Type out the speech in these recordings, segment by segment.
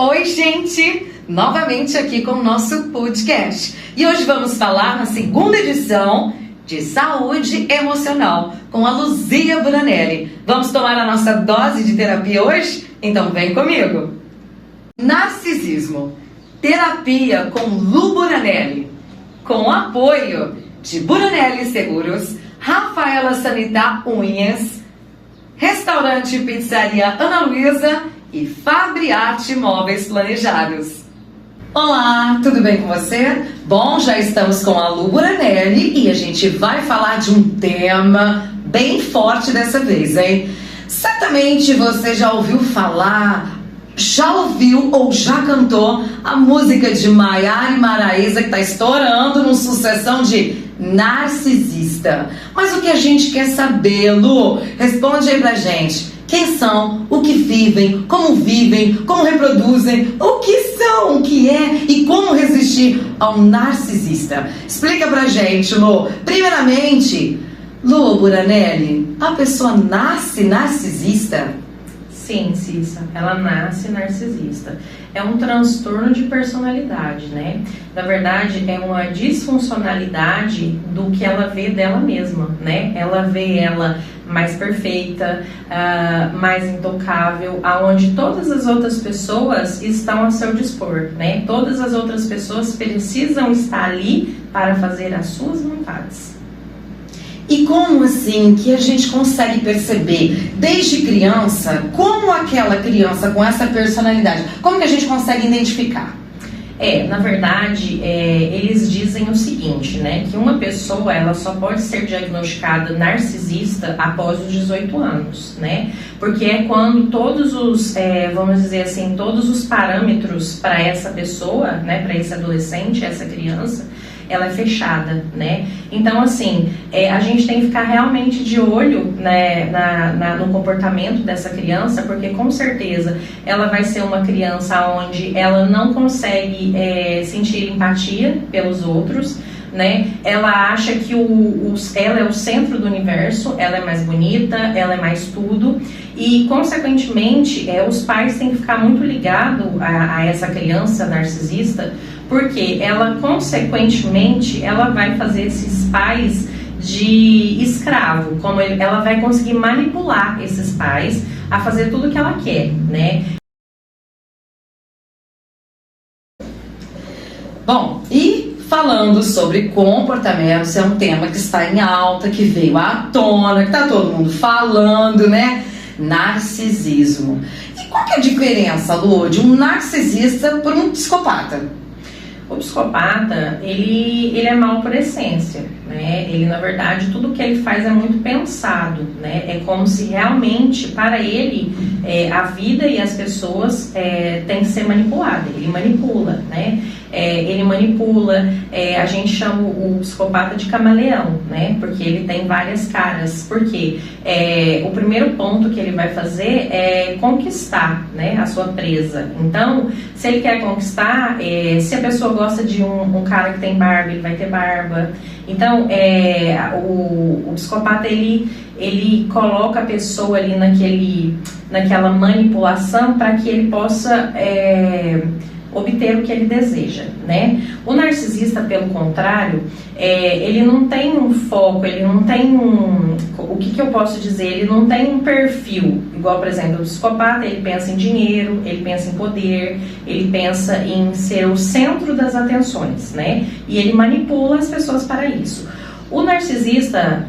Oi, gente! Novamente aqui com o nosso podcast. E hoje vamos falar na segunda edição de saúde emocional com a Luzia Buranelli. Vamos tomar a nossa dose de terapia hoje? Então vem comigo! Narcisismo. Terapia com Lu Buranelli. Com o apoio de Buranelli Seguros, Rafaela Sanitá Unhas, Restaurante e Pizzaria Ana Luísa e Fabriarte Móveis Planejados. Olá, tudo bem com você? Bom, já estamos com a Lu Buranelli e a gente vai falar de um tema bem forte dessa vez, hein? Certamente você já ouviu falar, já ouviu ou já cantou a música de Maiara e Maraísa que está estourando numa sucessão de Narcisista. Mas o que a gente quer saber, Lu? Responde aí pra gente. Quem são, o que vivem, como reproduzem, o que são, o que é e como resistir ao narcisista. Explica pra gente, Lu. Primeiramente, Lu Buranelli, a pessoa nasce narcisista? Sim, Cissa, ela nasce narcisista. É um transtorno de personalidade, né? Na verdade, é uma disfuncionalidade do que ela vê dela mesma, né? Ela vê ela mais perfeita, mais intocável, aonde todas as outras pessoas estão a seu dispor, né? Todas as outras pessoas precisam estar ali para fazer as suas vontades. E como assim que a gente consegue perceber desde criança como aquela criança com essa personalidade, como que a gente consegue identificar? Na verdade, eles dizem o seguinte, né, que uma pessoa ela só pode ser diagnosticada narcisista após os 18 anos, né, porque é quando todos os, vamos dizer assim, todos os parâmetros para essa pessoa, né, para esse adolescente, essa criança, ela é fechada, né? Então, assim, a gente tem que ficar realmente de olho, né, no comportamento dessa criança, porque com certeza ela vai ser uma criança onde ela não consegue sentir empatia pelos outros, né? Ela acha que ela é o centro do universo, ela é mais bonita, ela é mais tudo e, consequentemente, os pais têm que ficar muito ligados a essa criança narcisista, porque ela, consequentemente, ela vai fazer esses pais de escravo, como ela vai conseguir manipular esses pais a fazer tudo o que ela quer, né? Bom, e falando sobre comportamentos, é um tema que está em alta, que veio à tona, que está todo mundo falando, né? Narcisismo. E qual que é a diferença, Lu, de um narcisista por um psicopata? O psicopata, ele é mau por essência, né? Ele, na verdade, tudo que ele faz é muito pensado, né? É como se realmente, para ele, a vida e as pessoas têm que ser manipuladas. Ele manipula, né? Ele manipula, a gente chama o psicopata de camaleão, né? Porque ele tem várias caras. Porque o primeiro ponto que ele vai fazer é conquistar, né, a sua presa. Então, se ele quer conquistar, se a pessoa gosta de um cara que tem barba, ele vai ter barba. Então, o psicopata, ele coloca a pessoa ali naquela manipulação para que ele possa obter o que ele deseja, né? O narcisista, pelo contrário, ele não tem um foco, ele não tem o que eu posso dizer? Ele não tem um perfil, igual, por exemplo, o psicopata, ele pensa em dinheiro, ele pensa em poder, ele pensa em ser o centro das atenções, né? E ele manipula as pessoas para isso. O narcisista,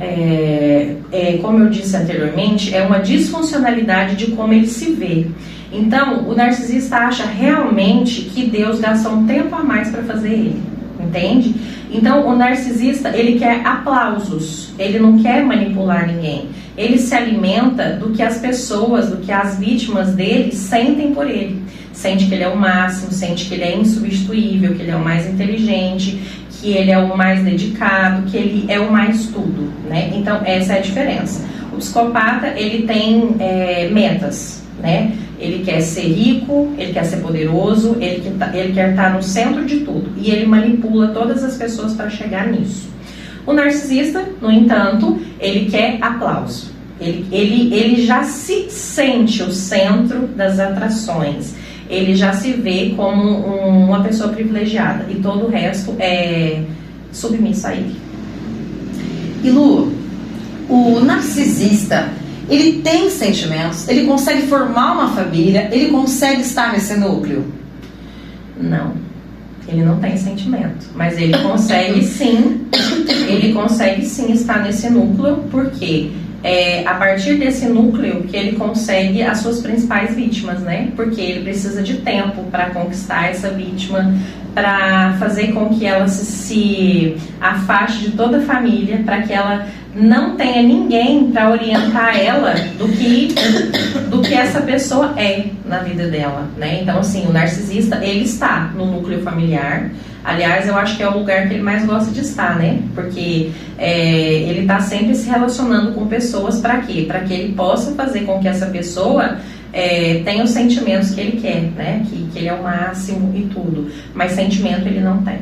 como eu disse anteriormente, é uma disfuncionalidade de como ele se vê. Então, o narcisista acha realmente que Deus gastou um tempo a mais para fazer ele, entende? Então, o narcisista, ele quer aplausos, ele não quer manipular ninguém. Ele se alimenta do que as pessoas, do que as vítimas dele sentem por ele. Sente que ele é o máximo, sente que ele é insubstituível, que ele é o mais inteligente, que ele é o mais dedicado, que ele é o mais tudo, né? Então, essa é a diferença. O psicopata, ele tem metas, né? Ele quer ser rico, ele quer ser poderoso, ele quer estar no centro de tudo. E ele manipula todas as pessoas para chegar nisso. O narcisista, no entanto, ele quer aplauso. Ele já se sente o centro das atrações. ele já se vê como uma pessoa privilegiada e todo o resto é submisso a ele. E Lu, o narcisista, ele tem sentimentos, ele consegue formar uma família, ele consegue estar nesse núcleo? Não, ele não tem sentimento, mas ele consegue sim, estar nesse núcleo, porque a partir desse núcleo que ele consegue as suas principais vítimas, né? Porque ele precisa de tempo para conquistar essa vítima, para fazer com que ela se afaste de toda a família, para que ela não tenha ninguém para orientar ela do que essa pessoa é na vida dela, né? Então, assim, o narcisista, ele está no núcleo familiar. Aliás, eu acho que é o lugar que ele mais gosta de estar, né? Porque ele está sempre se relacionando com pessoas para quê? Para que ele possa fazer com que essa pessoa tenha os sentimentos que ele quer, né? Que ele é o máximo e tudo. Mas sentimento ele não tem.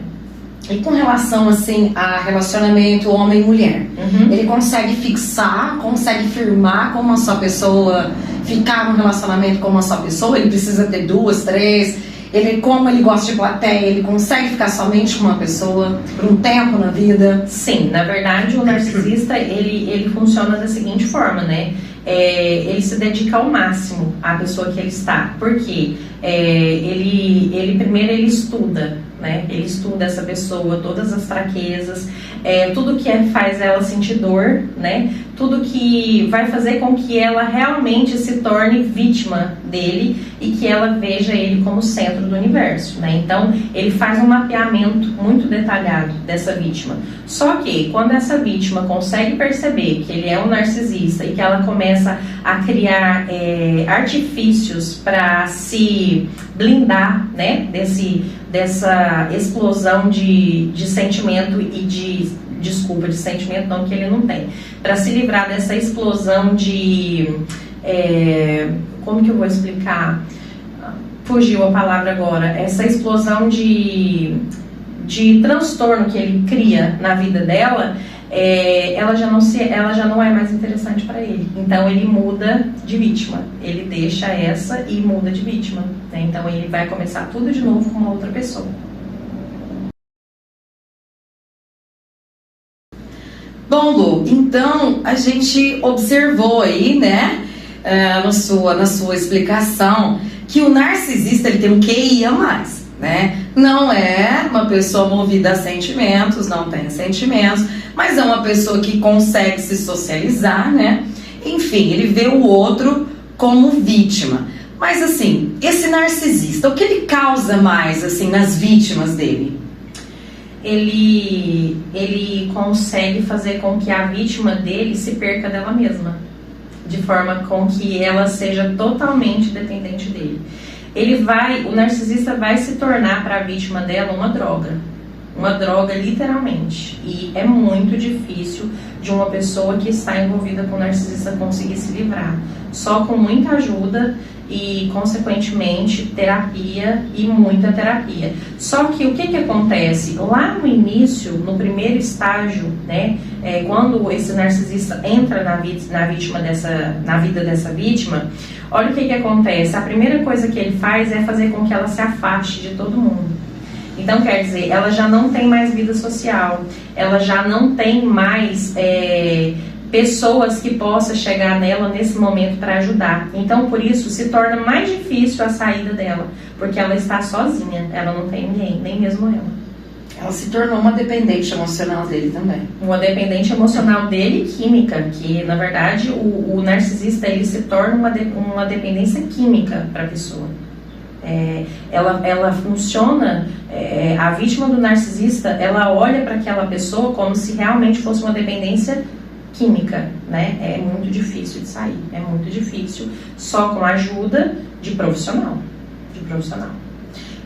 E com relação, assim, a relacionamento homem-mulher, ele consegue fixar, consegue firmar com uma só pessoa, ficar num relacionamento com uma só pessoa? Ele precisa ter 2, 3... como ele gosta de plateia, ele consegue ficar somente com uma pessoa por um tempo na vida? Sim, na verdade o narcisista, ele funciona da seguinte forma, né? Ele se dedica ao máximo à pessoa que ele está. Por quê? Ele primeiro ele estuda, né? Ele estuda essa pessoa, todas as fraquezas, tudo que faz ela sentir dor, né? Tudo que vai fazer com que ela realmente se torne vítima dele e que ela veja ele como centro do universo, né? Então, ele faz um mapeamento muito detalhado dessa vítima. Só que, quando essa vítima consegue perceber que ele é um narcisista e que ela começa a criar artifícios para se blindar, né? Dessa explosão de sentimento e de sentimento não, que ele não tem, para se livrar dessa explosão de como que eu vou explicar? Fugiu a palavra agora. Essa explosão de transtorno que ele cria na vida dela, ela já não é mais interessante para ele. Então ele muda de vítima. Ele deixa essa e muda de vítima, né? Então ele vai começar tudo de novo com uma outra pessoa. Bom, Lu, então a gente observou aí, né, na sua explicação, que o narcisista ele tem um QI a mais, né? Não é uma pessoa movida a sentimentos, não tem sentimentos, mas é uma pessoa que consegue se socializar, né? Enfim, ele vê o outro como vítima. Mas assim, esse narcisista, o que ele causa mais assim nas vítimas dele? Ele consegue fazer com que a vítima dele se perca dela mesma, de forma com que ela seja totalmente dependente dele. O narcisista vai se tornar para a vítima dela uma droga literalmente, e é muito difícil de uma pessoa que está envolvida com o narcisista conseguir se livrar, só com muita ajuda e, consequentemente, terapia e muita terapia. Só que o que acontece? Lá no início, no primeiro estágio, né, quando esse narcisista entra na vida dessa vítima, olha o que acontece. A primeira coisa que ele faz é fazer com que ela se afaste de todo mundo. Então, quer dizer, ela já não tem mais vida social, ela já não tem mais pessoas que possam chegar nela nesse momento para ajudar. Então, por isso, se torna mais difícil a saída dela, porque ela está sozinha, ela não tem ninguém, nem mesmo ela. Ela se tornou uma dependente emocional dele também. Uma dependente emocional dele e química, que na verdade o narcisista ele se torna uma dependência química para a pessoa. Ela funciona, a vítima do narcisista, ela olha para aquela pessoa como se realmente fosse uma dependência química, né? É muito difícil de sair, é muito difícil, só com a ajuda de profissional.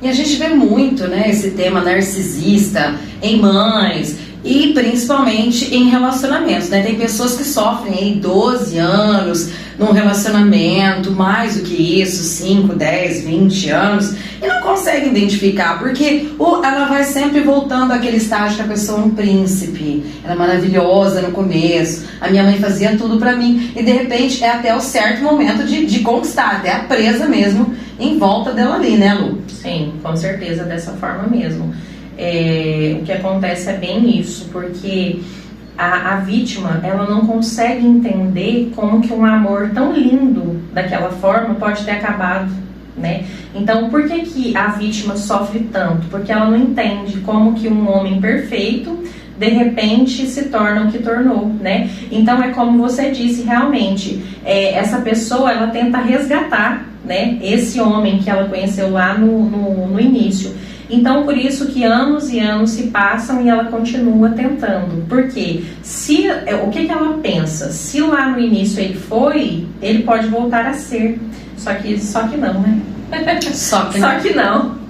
E a gente vê muito, né, esse tema narcisista em mães e principalmente em relacionamentos, né? Tem pessoas que sofrem aí 12 anos num relacionamento, mais do que isso, 5, 10, 20 anos, e não conseguem identificar, porque ela vai sempre voltando àquele estágio que a pessoa é um príncipe, ela é maravilhosa no começo, a minha mãe fazia tudo pra mim, e de repente é até o certo momento de conquistar, até a presa mesmo em volta dela ali, né, Lu? Sim, com certeza, dessa forma mesmo. O que acontece é bem isso, porque a vítima, ela não consegue entender como que um amor tão lindo daquela forma pode ter acabado, né? Então, por que que a vítima sofre tanto? Porque ela não entende como que um homem perfeito de repente se torna o que tornou, né? Então é como você disse, realmente, essa pessoa, ela tenta resgatar, né, esse homem que ela conheceu lá no início. Então, por isso que anos e anos se passam e ela continua tentando. Porque o que ela pensa? Se lá no início ele foi, ele pode voltar a ser. Só que não, né? Só que não.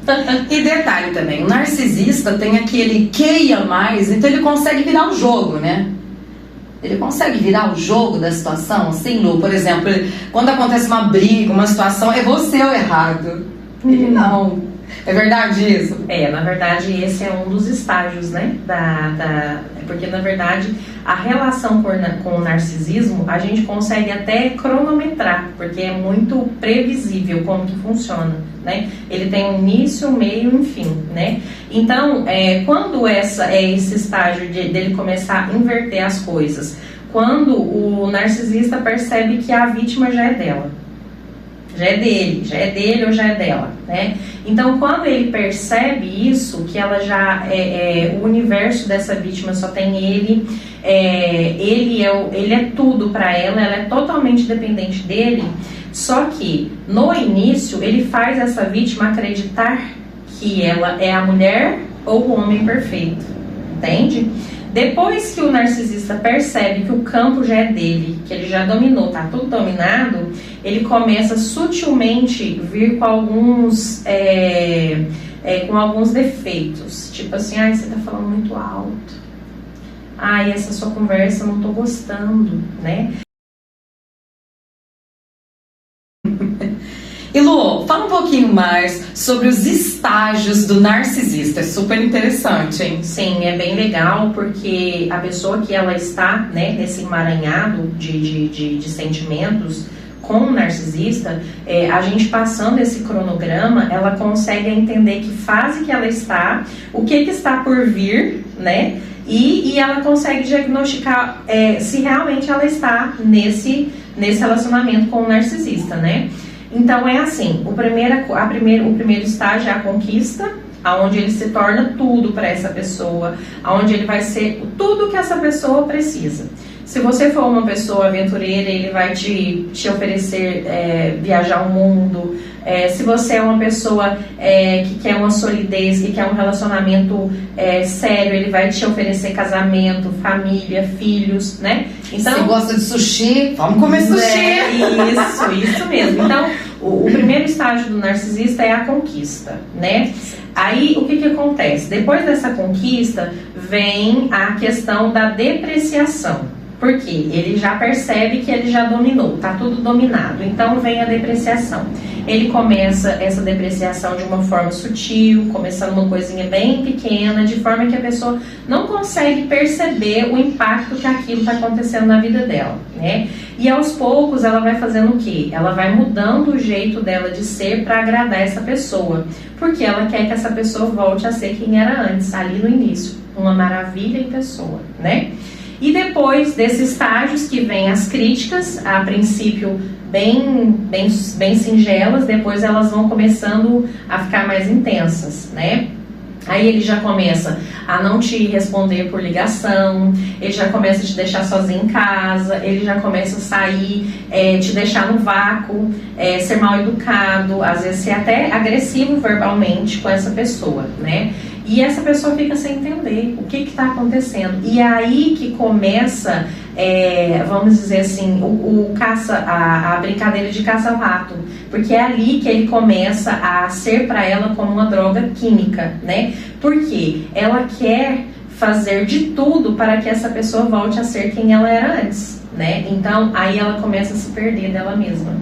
E detalhe também, o narcisista tem aquele queia mais, então ele consegue virar o jogo, né? Ele consegue virar o jogo da situação, assim, Lu? Por exemplo, quando acontece uma briga, uma situação, é você o errado. Ele não. É verdade isso? Na verdade, esse é um dos estágios, né? Porque, na verdade, a relação com o narcisismo, a gente consegue até cronometrar, porque é muito previsível como que funciona, né? Ele tem um início, meio, enfim, né? Então, quando esse estágio dele começar a inverter as coisas, quando o narcisista percebe que a vítima já é dela, já é dele ou já é dela, né? Então, quando ele percebe isso, que ela já o universo dessa vítima só tem ele, ele é tudo para ela é totalmente dependente dele. Só que no início ele faz essa vítima acreditar que ela é a mulher ou o homem perfeito, entende? Depois que o narcisista percebe que o campo já é dele, que ele já dominou, tá tudo dominado, ele começa sutilmente vir com alguns defeitos. Tipo assim, você tá falando muito alto. Essa sua conversa eu não tô gostando, né? E Lu, fala um pouquinho mais sobre os estágios do narcisista, é super interessante, hein? Sim, é bem legal, porque a pessoa que ela está, né, nesse emaranhado de sentimentos com o narcisista, a gente passando esse cronograma, ela consegue entender que fase que ela está, o que está por vir, né? E ela consegue diagnosticar se realmente ela está nesse relacionamento com o narcisista, né? Então é assim, o primeiro estágio é a conquista, aonde ele se torna tudo para essa pessoa, aonde ele vai ser tudo que essa pessoa precisa. Se você for uma pessoa aventureira, ele vai te oferecer viajar o mundo. Se você é uma pessoa que quer uma solidez, que quer um relacionamento sério, ele vai te oferecer casamento, família, filhos, né? Então, se gosta de sushi, vamos comer sushi. Isso mesmo. Então, o primeiro estágio do narcisista é a conquista, né? Aí, o que acontece? Depois dessa conquista, vem a questão da depreciação. Porque ele já percebe que ele já dominou, tá tudo dominado. Então vem a depreciação. Ele começa essa depreciação de uma forma sutil, começando uma coisinha bem pequena, de forma que a pessoa não consegue perceber o impacto que aquilo está acontecendo na vida dela, né? E aos poucos ela vai fazendo o quê? Ela vai mudando o jeito dela de ser para agradar essa pessoa, porque ela quer que essa pessoa volte a ser quem era antes, ali no início, uma maravilha em pessoa, né? E depois desses estágios que vem as críticas, a princípio bem singelas, depois elas vão começando a ficar mais intensas, né? Aí ele já começa a não te responder por ligação, ele já começa a te deixar sozinho em casa, ele já começa a sair, te deixar no vácuo, ser mal educado, às vezes ser até agressivo verbalmente com essa pessoa, né? E essa pessoa fica sem entender o que está acontecendo. E é aí que começa, vamos dizer assim, a brincadeira de caça-rato. Porque é ali que ele começa a ser para ela como uma droga química, né? Porque ela quer fazer de tudo para que essa pessoa volte a ser quem ela era antes, né? Então, aí ela começa a se perder dela mesma.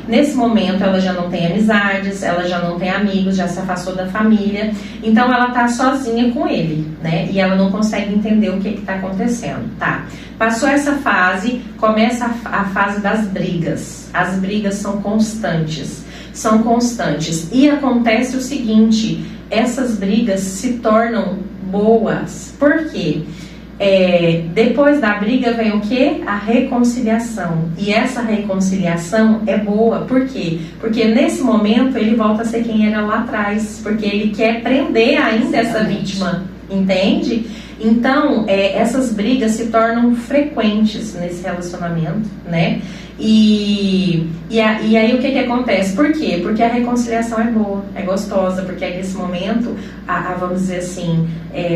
Nesse momento ela já não tem amizades, ela já não tem amigos, já se afastou da família, então ela tá sozinha com ele, né? E ela não consegue entender o que tá acontecendo, tá? Passou essa fase, começa a fase das brigas. As brigas são constantes. são constantes. E acontece o seguinte, essas brigas se tornam boas. Por quê? Depois da briga vem o quê? A reconciliação. E essa reconciliação é boa. Por quê? Porque nesse momento ele volta a ser quem era lá atrás. Porque ele quer prender ainda essa vítima. Entende? Então, essas brigas se tornam frequentes nesse relacionamento, né? E aí o que acontece? Por quê? Porque a reconciliação é boa, é gostosa, porque aí nesse momento, vamos dizer assim,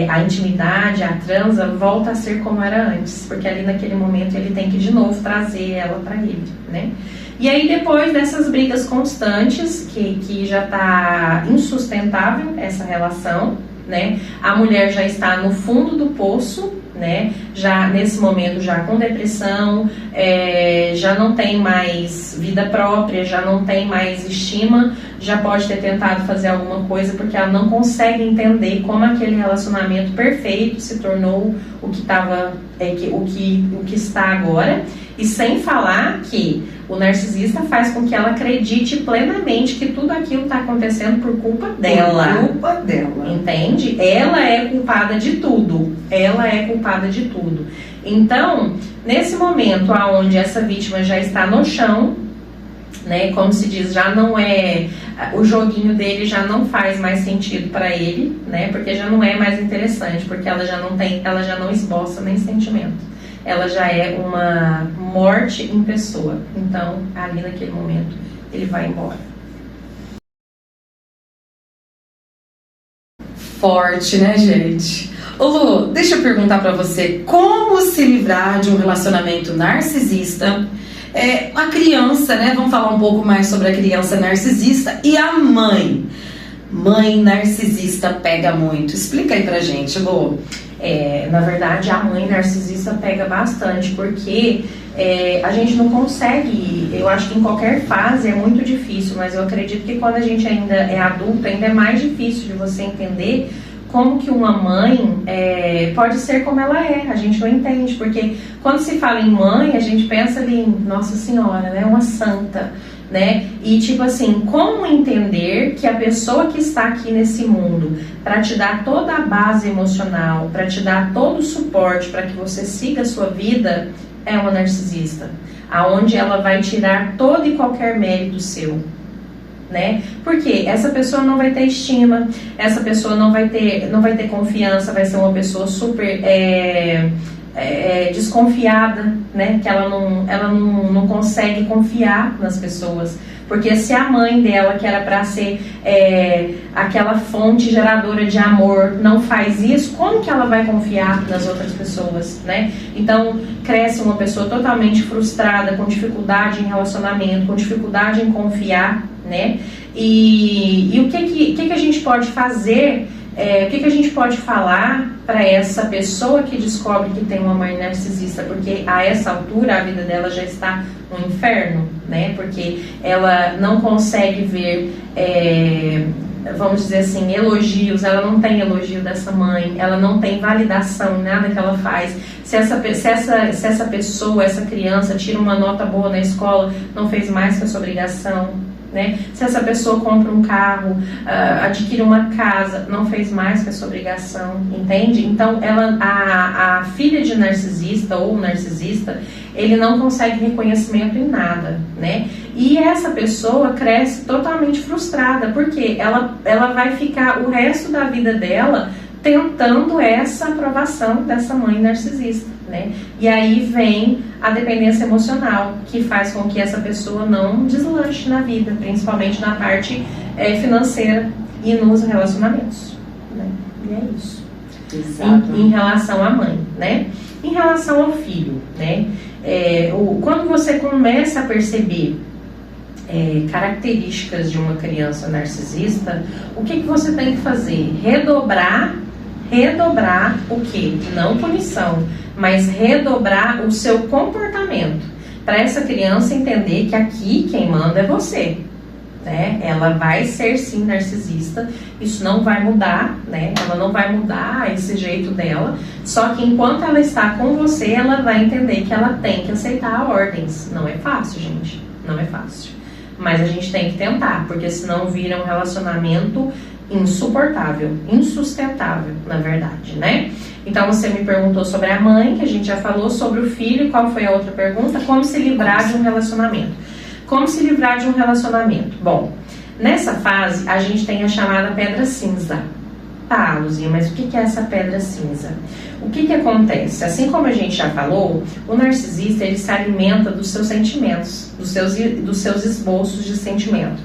a intimidade, a transa volta a ser como era antes, porque ali naquele momento ele tem que de novo trazer ela para ele, né? E aí depois dessas brigas constantes, que já está insustentável essa relação, né? A mulher já está no fundo do poço, né? Já nesse momento já com depressão, já não tem mais vida própria, já não tem mais estima, já pode ter tentado fazer alguma coisa porque ela não consegue entender como aquele relacionamento perfeito se tornou o que estava, o que está agora. E sem falar que o narcisista faz com que ela acredite plenamente que tudo aquilo está acontecendo por culpa dela. Por culpa dela. Entende? Ela é culpada de tudo. Ela é culpada de tudo. Então, nesse momento onde essa vítima já está no chão, né, como se diz, já não é, o joguinho dele já não faz mais sentido para ele, né, porque já não é mais interessante, porque ela já não esboça nem sentimento. Ela já é uma morte em pessoa. Então, ali naquele momento, ele vai embora. Forte, né, gente? Ô Lu, deixa eu perguntar pra você, como se livrar de um relacionamento narcisista? A criança, né? Vamos falar um pouco mais sobre a criança narcisista e a mãe. Mãe narcisista pega muito. Explica aí pra gente, Lu. Na verdade, a mãe narcisista pega bastante, porque a gente não consegue, eu acho que em qualquer fase é muito difícil, mas eu acredito que quando a gente ainda é adulto, ainda é mais difícil de você entender como que uma mãe pode ser como ela é. A gente não entende, porque quando se fala em mãe, a gente pensa ali em Nossa Senhora, né, uma santa, né? E tipo assim, como entender que a pessoa que está aqui nesse mundo para te dar toda a base emocional, para te dar todo o suporte para que você siga a sua vida, é uma narcisista, aonde ela vai tirar todo e qualquer mérito seu, né? Porque essa pessoa não vai ter estima, essa pessoa não vai ter confiança, vai ser uma pessoa super desconfiada, né? Que ela não consegue confiar nas pessoas. Porque se a mãe dela, que era para ser aquela fonte geradora de amor, não faz isso, como que ela vai confiar nas outras pessoas, né? Então, cresce uma pessoa totalmente frustrada, com dificuldade em relacionamento, com dificuldade em confiar, né? E o que a gente pode fazer, o que a gente pode falar para essa pessoa que descobre que tem uma mãe narcisista? Porque a essa altura a vida dela já está no inferno, né? Porque ela não consegue ver, vamos dizer assim, elogios, ela não tem elogio dessa mãe, ela não tem validação em nada que ela faz. Se essa pessoa, essa criança tira uma nota boa na escola, não fez mais que a sua obrigação, né? Se essa pessoa compra um carro, adquire uma casa, não fez mais que a sua obrigação, entende? Então, a filha de narcisista ou narcisista, ele não consegue reconhecimento em nada, né? E essa pessoa cresce totalmente frustrada, porque ela vai ficar o resto da vida dela tentando essa aprovação dessa mãe narcisista, né? E aí vem a dependência emocional, que faz com que essa pessoa não deslanche na vida, principalmente na parte financeira e nos relacionamentos, né? E é isso. Em relação à mãe, né? Em relação ao filho, né? Quando você começa a perceber características de uma criança narcisista, o que você tem que fazer? Redobrar o quê? Não punição, mas redobrar o seu comportamento, para essa criança entender que aqui quem manda é você, né? Ela vai ser sim narcisista, isso não vai mudar, né? Ela não vai mudar esse jeito dela, só que enquanto ela está com você, ela vai entender que ela tem que aceitar ordens. Não é fácil, gente, não é fácil. mas a gente tem que tentar, porque senão vira um relacionamento insuportável, insustentável, na verdade, né? Então você me perguntou sobre a mãe, que a gente já falou, sobre o filho. Qual foi a outra pergunta? Como se livrar de um relacionamento. Como se livrar de um relacionamento? Bom, nessa fase a gente tem a chamada pedra cinza. Tá, Luzinha, mas o que é essa pedra cinza? O que acontece? Assim como a gente já falou, o narcisista, ele se alimenta dos seus sentimentos, dos seus esboços de sentimento.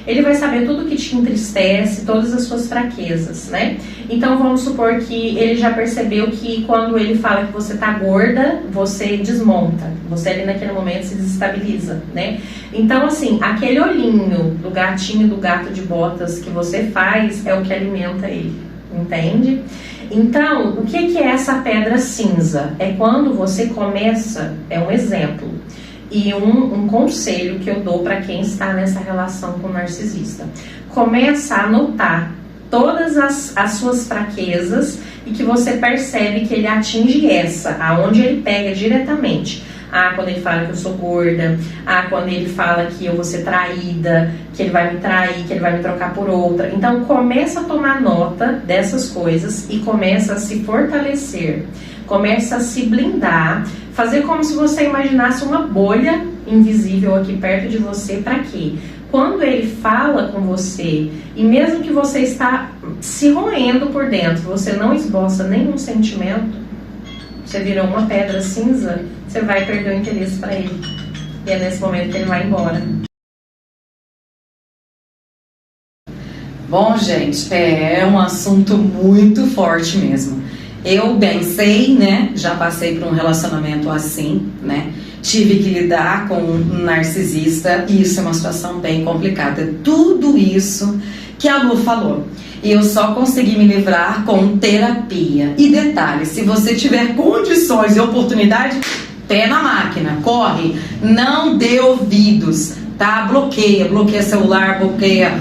Ele vai saber tudo que te entristece, todas as suas fraquezas, né? Então vamos supor que ele já percebeu que quando ele fala que você tá gorda, você desmonta. Você ali naquele momento se desestabiliza, né? Então assim, aquele olhinho do gatinho, do gato de botas que você faz é o que alimenta ele, entende? Então, o que é essa pedra cinza? É quando você começa, é um exemplo, e um conselho que eu dou para quem está nessa relação com o narcisista. Começa a notar todas as suas fraquezas e que você percebe que ele atinge aonde ele pega diretamente. Quando ele fala que eu sou gorda, quando ele fala que eu vou ser traída, que ele vai me trair, que ele vai me trocar por outra. Então começa a tomar nota dessas coisas e começa a se fortalecer, começa a se blindar, fazer como se você imaginasse uma bolha invisível aqui perto de você. Para quê? Quando ele fala com você, e mesmo que você está se roendo por dentro, você não esboça nenhum sentimento, você virou uma pedra cinza, você vai perder o interesse para ele. E é nesse momento que ele vai embora. Bom, gente, é um assunto muito forte mesmo. Eu bem sei, né? Já passei por um relacionamento assim, né? Tive que lidar com um narcisista e isso é uma situação bem complicada. Tudo isso que a Lu falou. E eu só consegui me livrar com terapia. E detalhe, se você tiver condições e oportunidade, pé na máquina, corre, não dê ouvidos, tá? Bloqueia celular, bloqueia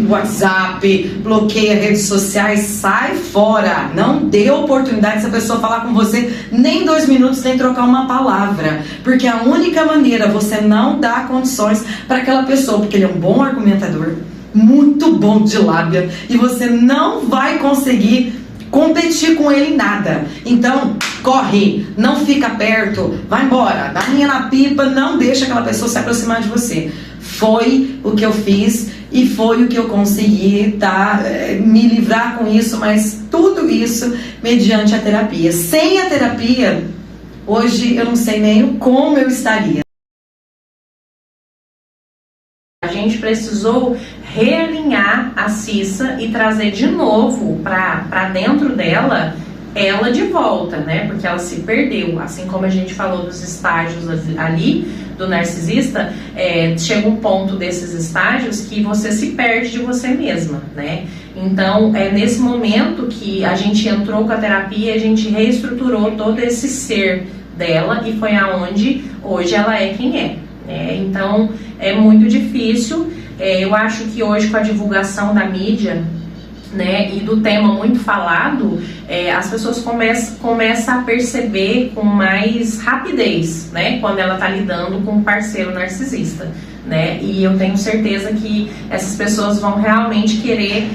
WhatsApp, bloqueia redes sociais, sai fora, não dê oportunidade dessa pessoa falar com você nem 2 minutos, nem trocar uma palavra, porque a única maneira, você não dá condições para aquela pessoa, porque ele é um bom argumentador, muito bom de lábia, e você não vai conseguir competir com ele em nada. Então, corre, não fica perto, vai embora, dá linha na pipa, não deixa aquela pessoa se aproximar de você. Foi o que eu fiz e foi o que eu consegui, tá? Me livrar com isso, mas tudo isso mediante a terapia. Sem a terapia, hoje eu não sei nem como eu estaria. A gente precisou realinhar a Cissa e trazer de novo para dentro dela ela de volta, né? Porque ela se perdeu. Assim como a gente falou dos estágios ali do narcisista, chega um ponto desses estágios que você se perde de você mesma, né? Então é nesse momento que a gente entrou com a terapia, a gente reestruturou todo esse ser dela e foi aonde hoje ela é quem é. Então é muito difícil. Eu acho que hoje, com a divulgação da mídia, né, e do tema muito falado, as pessoas começam a perceber com mais rapidez, né, quando ela está lidando com um parceiro narcisista, né, e eu tenho certeza que essas pessoas vão realmente querer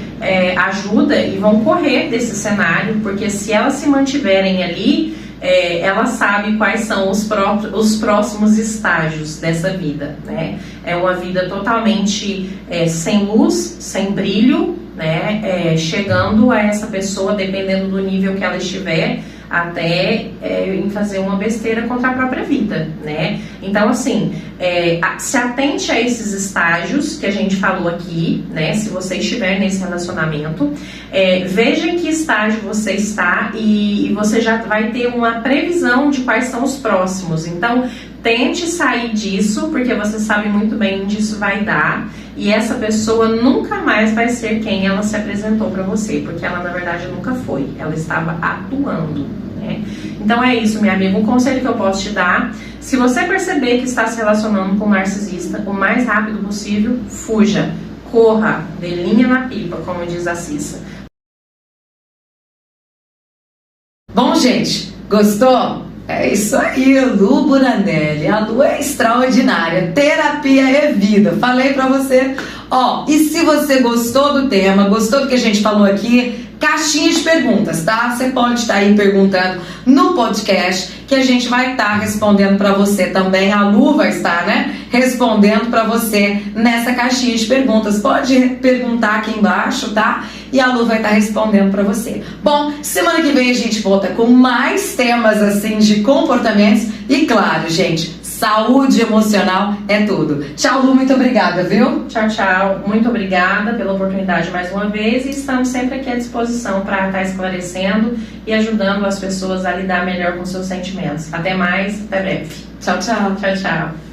ajuda e vão correr desse cenário, porque se elas se mantiverem ali, ela sabe quais são os próximos estágios dessa vida, né? É uma vida totalmente sem luz, sem brilho, né? Chegando a essa pessoa, dependendo do nível que ela estiver, até em fazer uma besteira contra a própria vida, né? Então, assim, se atente a esses estágios que a gente falou aqui, né? Se você estiver nesse relacionamento, veja em que estágio você está e você já vai ter uma previsão de quais são os próximos. Então, tente sair disso, porque você sabe muito bem onde isso vai dar. E essa pessoa nunca mais vai ser quem ela se apresentou para você, porque ela na verdade nunca foi, ela estava atuando, né? Então é isso, minha amiga, um conselho que eu posso te dar: se você perceber que está se relacionando com um narcisista, o mais rápido possível, fuja, corra, dê linha na pipa, como diz a Cissa. Bom, gente, gostou? É isso aí, Lu Buranelli. A Lu é extraordinária. Terapia é vida. Falei pra você. Ó, e se você gostou do tema, gostou do que a gente falou aqui, caixinha de perguntas, tá? Você pode estar aí perguntando no podcast, que a gente vai estar respondendo pra você também. A Lu vai estar, né, respondendo pra você nessa caixinha de perguntas. Pode perguntar aqui embaixo, tá? E a Lu vai estar respondendo pra você. Bom, semana que vem a gente volta com mais temas assim de comportamentos e, claro, gente, saúde emocional é tudo. Tchau, Lu, muito obrigada, viu? Tchau, tchau. Muito obrigada pela oportunidade mais uma vez e estamos sempre aqui à disposição para estar esclarecendo e ajudando as pessoas a lidar melhor com seus sentimentos. Até mais, até breve. Tchau, tchau. Tchau, tchau.